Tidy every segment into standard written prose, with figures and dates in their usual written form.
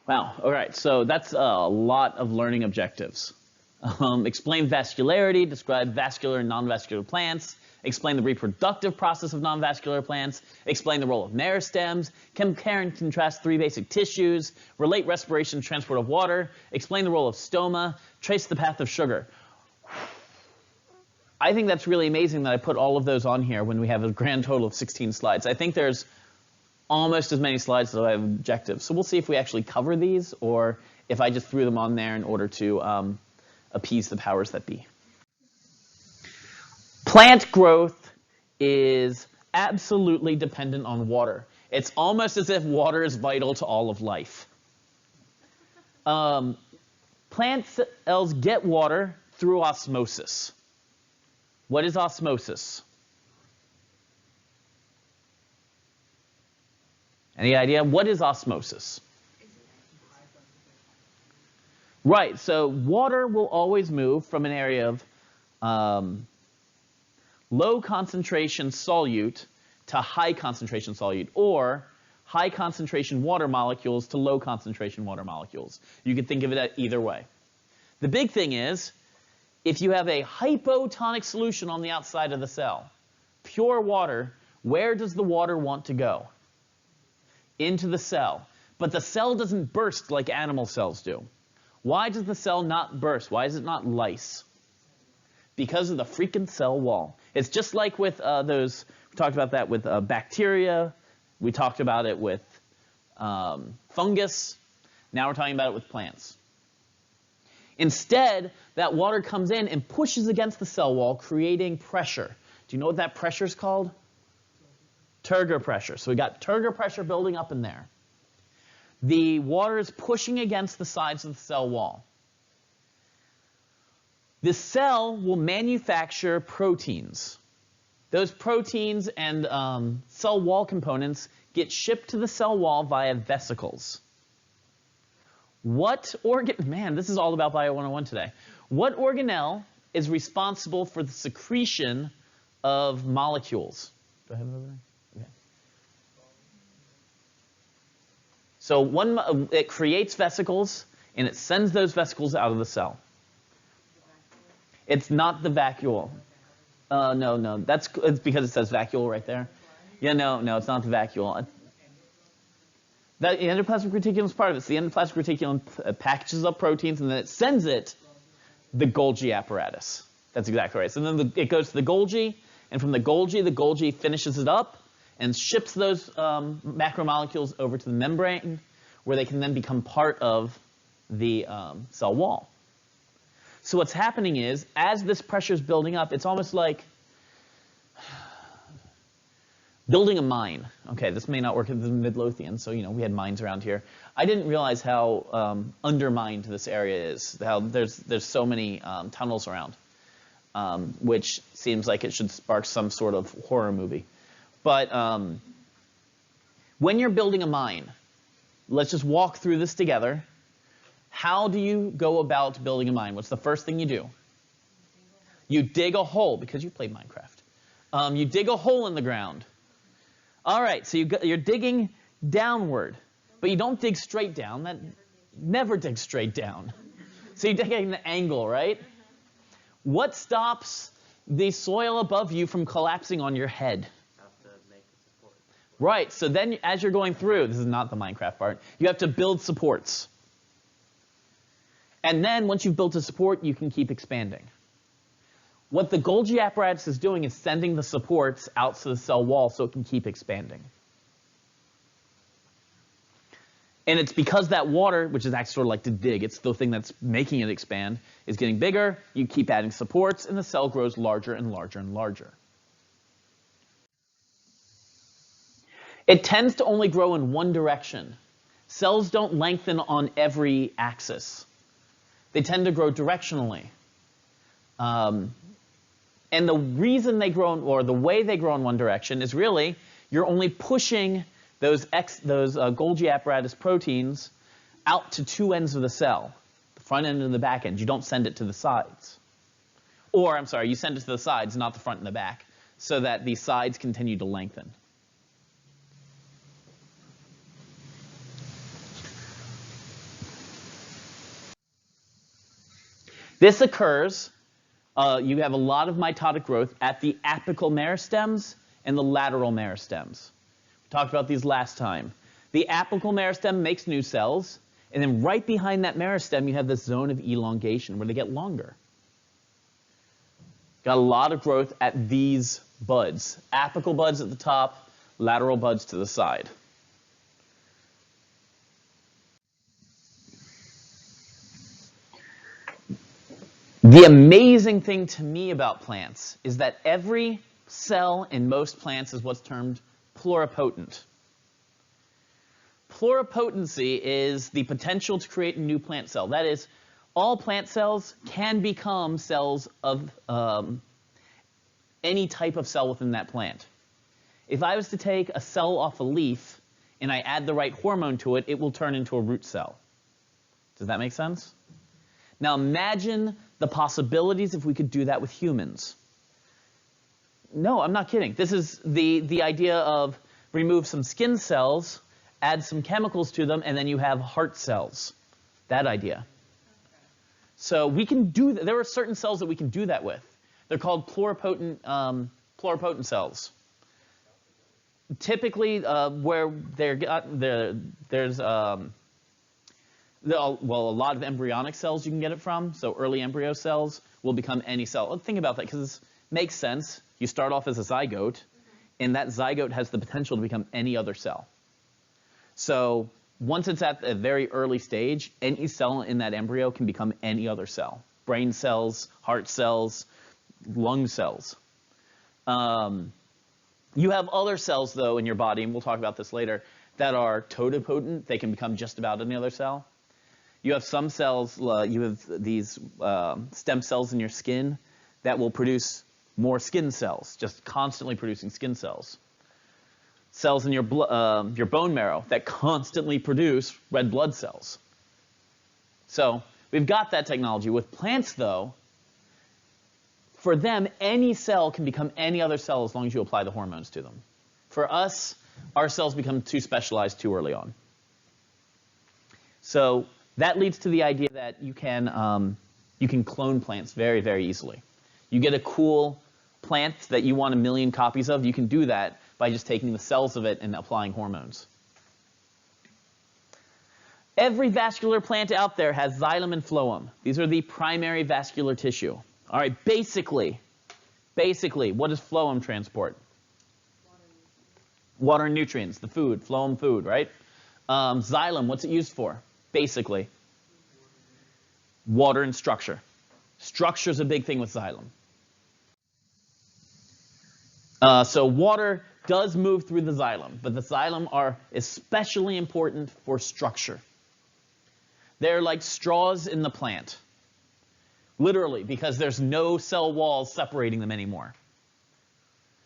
Wow, all right, so that's a lot of learning objectives. Explain vascularity, describe vascular and non-vascular plants, explain the reproductive process of non-vascular plants, explain the role of meristems, compare and contrast three basic tissues, relate respiration and transport of water, explain the role of stoma, trace the path of sugar. I think that's really amazing that I put all of those on here when we have a grand total of 16 slides. I think there's almost as many slides as I have objectives. So we'll see if we actually cover these or if I just threw them on there in order to appease the powers that be. Plant growth is absolutely dependent on water. It's almost as if water is vital to all of life. Plant cells get water through osmosis. What is osmosis? Any idea? What is osmosis? Right, so water will always move from an area of low concentration solute to high concentration solute, or high concentration water molecules to low concentration water molecules. You could think of it either way. The big thing is, if you have a hypotonic solution on the outside of the cell, pure water, where does the water want to go? Into the cell. But the cell doesn't burst like animal cells do. Why does the cell not burst? Why is it not lyse? Because of the freaking cell wall. It's just like with we talked about that with bacteria. We talked about it with fungus. Now we're talking about it with plants. Instead, that water comes in and pushes against the cell wall, creating pressure. Do you know what that pressure is called? Turgor pressure. So we got turgor pressure building up in there. The water is pushing against the sides of the cell wall. The cell will manufacture proteins. Those proteins and cell wall components get shipped to the cell wall via vesicles. What organ, man, this is all about Bio 101 today. What organelle is responsible for the secretion of molecules? Do I have it over there? Okay. So it creates vesicles, and it sends those vesicles out of the cell. It's not the vacuole. No, it's because it says vacuole right there. Yeah, no, it's not the vacuole. The endoplasmic reticulum is part of it. So the endoplasmic reticulum packages up proteins, and then it sends it the Golgi apparatus. That's exactly right. So then it goes to the Golgi, and from the Golgi finishes it up and ships those macromolecules over to the membrane, where they can then become part of the cell wall. So what's happening is, as this pressure is building up, it's almost like building a mine. Okay, this may not work in the Midlothian, so we had mines around here. I didn't realize how undermined this area is. How there's so many tunnels around, which seems like it should spark some sort of horror movie. But when you're building a mine, let's just walk through this together. How do you go about building a mine? What's the first thing you do? You dig a hole, because you played Minecraft. You dig a hole in the ground. All right, so you're digging downward, but you don't dig straight down. That never dig straight down. So you dig at an angle, right? What stops the soil above you from collapsing on your head? Right, so then as you're going through, this is not the Minecraft part, you have to build supports. And then once you've built a support, you can keep expanding. What the Golgi apparatus is doing is sending the supports out to the cell wall so it can keep expanding. And it's because that water, which is actually sort of like to dig, it's the thing that's making it expand, is getting bigger, you keep adding supports, and the cell grows larger and larger and larger. It tends to only grow in one direction. Cells don't lengthen on every axis. They tend to grow directionally. And the reason they grow, or the way they grow in one direction, is really you're only pushing those Golgi apparatus proteins out to two ends of the cell, the front end and the back end. You don't send it to the sides. Or, I'm sorry, you send it to the sides, not the front and the back, so that the sides continue to lengthen. This occurs, you have a lot of mitotic growth at the apical meristems and the lateral meristems. We talked about these last time. The apical meristem makes new cells, and then right behind that meristem, you have this zone of elongation where they get longer. Got a lot of growth at these buds. Apical buds at the top, lateral buds to the side. The amazing thing to me about plants is that every cell in most plants is what's termed pluripotent. Pluripotency is the potential to create a new plant cell. That is, all plant cells can become cells of any type of cell within that plant. If I was to take a cell off a leaf and I add the right hormone to it, it will turn into a root cell. Does that make sense? Now imagine the possibilities if we could do that with humans. No, I'm not kidding. This is the idea of remove some skin cells, add some chemicals to them, and then you have heart cells. That idea. So we can do that. There are certain cells that we can do that with. They're called pluripotent cells. Typically, where there's well, a lot of embryonic cells you can get it from. So early embryo cells will become any cell. Think about that because it makes sense. You start off as a zygote, and that zygote has the potential to become any other cell. So once it's at a very early stage, any cell in that embryo can become any other cell. Brain cells, heart cells, lung cells. You have other cells, though, in your body, and we'll talk about this later, that are totipotent. They can become just about any other cell. You have some cells, you have these stem cells in your skin that will produce more skin cells, just constantly producing skin cells. Cells in your bone marrow that constantly produce red blood cells. So we've got that technology. With plants, though, for them, any cell can become any other cell as long as you apply the hormones to them. For us, our cells become too specialized too early on. So that leads to the idea that you can clone plants very, very easily. You get a cool plant that you want 1 million copies of, you can do that by just taking the cells of it and applying hormones. Every vascular plant out there has xylem and phloem. These are the primary vascular tissue. All right, basically, what does phloem transport? Water and nutrients, the food, phloem food, right? Xylem, what's it used for? Basically, water and structure. Structure's a big thing with xylem. So water does move through the xylem, but the xylem are especially important for structure. They're like straws in the plant, literally, because there's no cell walls separating them anymore.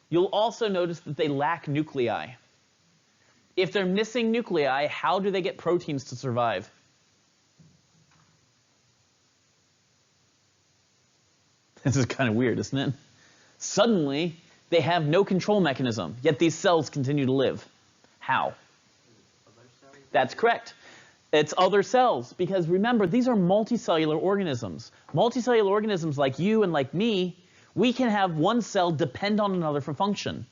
You'll also notice that they lack nuclei. If they're missing nuclei, how do they get proteins to survive? This is kind of weird, isn't it? Suddenly, they have no control mechanism, yet these cells continue to live. How? That's correct. It's other cells, because remember, these are multicellular organisms. Multicellular organisms like you and like me, we can have one cell depend on another for function.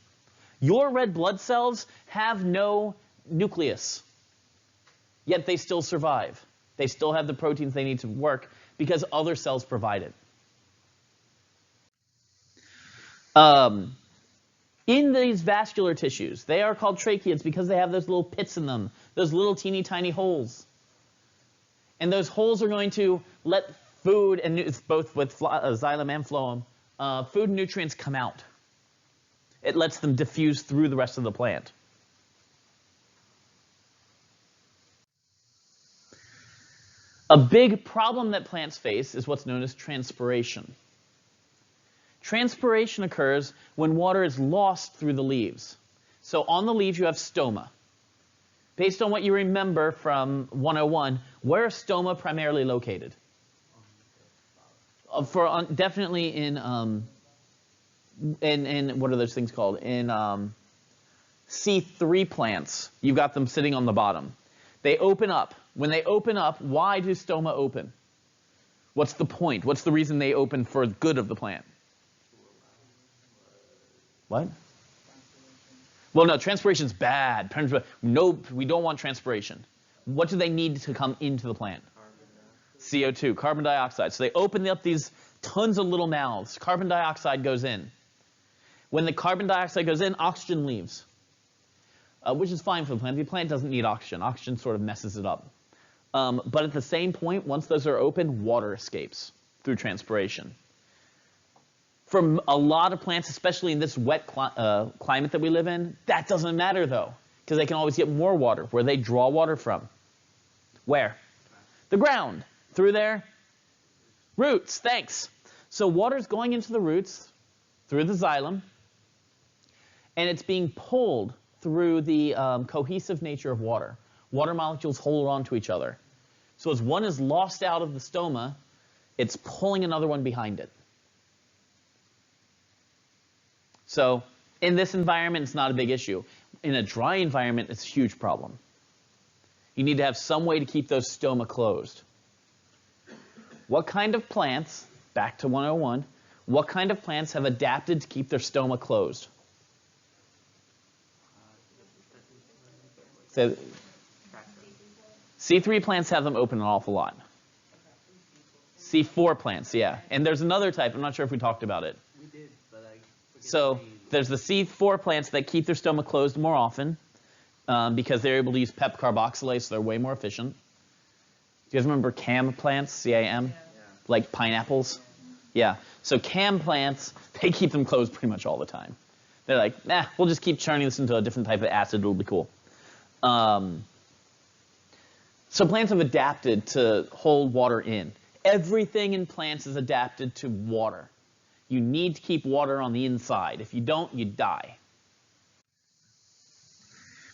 Your red blood cells have no nucleus, yet they still survive. They still have the proteins they need to work because other cells provide it. In these vascular tissues, they are called tracheids because they have those little pits in them, those little teeny tiny holes. And those holes are going to let food, and it's both with xylem and phloem, food and nutrients come out. It lets them diffuse through the rest of the plant. A big problem that plants face is what's known as transpiration. Transpiration occurs when water is lost through the leaves. So on the leaves you have stoma. Based on what you remember from 101, where is stoma primarily located? Definitely in what are those things called? In C3 plants, you've got them sitting on the bottom. They open up. When they open up, why do stoma open? What's the point? What's the reason they open for the good of the plant? What? Well, no, transpiration's bad. No, we don't want transpiration. What do they need to come into the plant? CO2, carbon dioxide. So they open up these tons of little mouths. Carbon dioxide goes in. When the carbon dioxide goes in, oxygen leaves, which is fine for the plant. The plant doesn't need oxygen. Oxygen sort of messes it up. But at the same point, once those are open, water escapes through transpiration. For a lot of plants, especially in this wet climate that we live in, that doesn't matter, though, because they can always get more water. Where they draw water from? Where? The ground. Through their roots. Thanks. So water's going into the roots through the xylem, and it's being pulled through the cohesive nature of water. Water molecules hold on to each other. So as one is lost out of the stoma, it's pulling another one behind it. So in this environment, it's not a big issue. In a dry environment, it's a huge problem. You need to have some way to keep those stoma closed. What kind of plants, back to 101, what kind of plants have adapted to keep their stoma closed? So, C3 plants have them open an awful lot. C4 plants, yeah. And there's another type, I'm not sure if we talked about it. We did, but I forget So the name. there's the C4 plants that keep their stoma closed more often because they're able to use PEP carboxylase, so they're way more efficient. Do you guys remember CAM plants, C-A-M? Yeah. Like pineapples? Yeah. So CAM plants, they keep them closed pretty much all the time. They're like, nah, we'll just keep churning this into a different type of acid, it'll be cool. So plants have adapted to hold water in. Everything in plants is adapted to water. You need to keep water on the inside. If you don't, you die.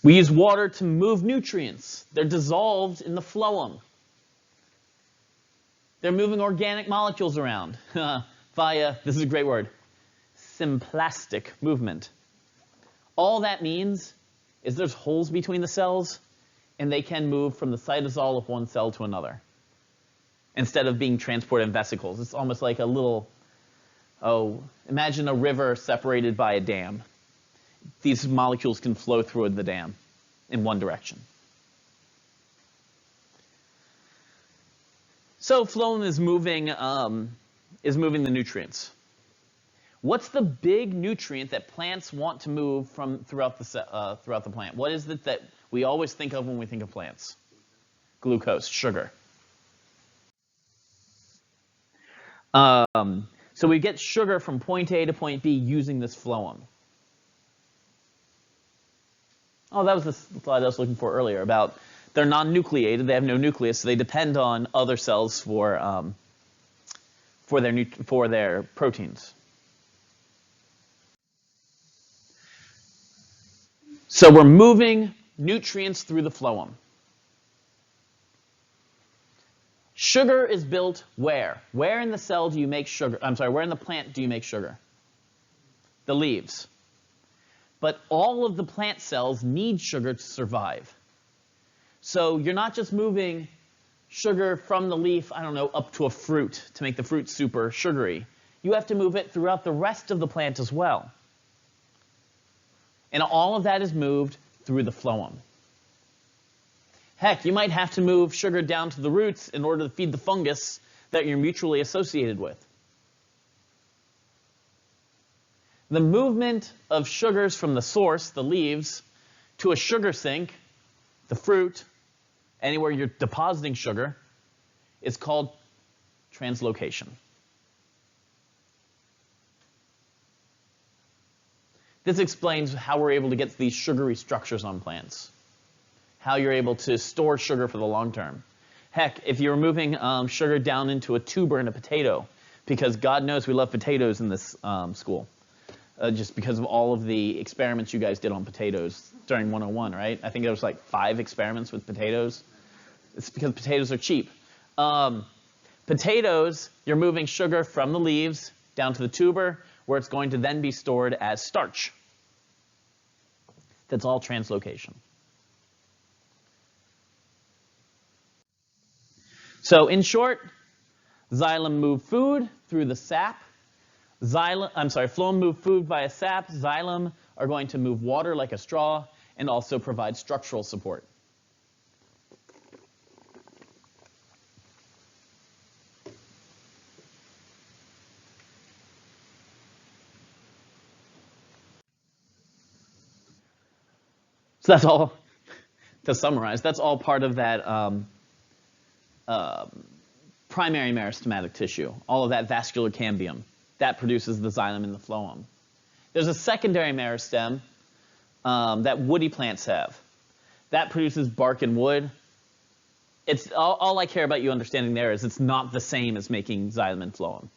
We use water to move nutrients. They're dissolved in the phloem. They're moving organic molecules around via, this is a great word, symplastic movement. All that means is there's holes between the cells, and they can move from the cytosol of one cell to another instead of being transported in vesicles. It's almost like a little, imagine a river separated by a dam. These molecules can flow through the dam in one direction. So phloem is moving the nutrients. What's the big nutrient that plants want to move from throughout the plant? What is it that we always think of when we think of plants? Glucose, sugar. So we get sugar from point A to point B using this phloem. Oh, that was the slide I was looking for earlier about they're non-nucleated. They have no nucleus, so they depend on other cells for their proteins. So we're moving nutrients through the phloem. Sugar is built where? Where in the cell do you make sugar? I'm sorry, where in the plant do you make sugar? The leaves. But all of the plant cells need sugar to survive. So you're not just moving sugar from the leaf, I don't know, up to a fruit to make the fruit super sugary. You have to move it throughout the rest of the plant as well. And all of that is moved through the phloem. Heck, you might have to move sugar down to the roots in order to feed the fungus that you're mutually associated with. The movement of sugars from the source, the leaves, to a sugar sink, the fruit, anywhere you're depositing sugar, is called translocation. This explains how we're able to get these sugary structures on plants, how you're able to store sugar for the long term. Heck, if you're moving sugar down into a tuber in a potato, because God knows we love potatoes in this school, just because of all of the experiments you guys did on potatoes during 101, right? I think there was like 5 experiments with potatoes. It's because potatoes are cheap. Potatoes, you're moving sugar from the leaves down to the tuber, where it's going to then be stored as starch. That's all translocation. So in short, Xylem move food through the sap. Phloem move food via sap. Xylem are going to move water like a straw and also provide structural support. So that's all, to summarize, that's all part of that primary meristematic tissue, all of that vascular cambium. That produces the xylem and the phloem. There's a secondary meristem that woody plants have. That produces bark and wood. It's all I care about you understanding there is it's not the same as making xylem and phloem.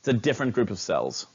It's a different group of cells.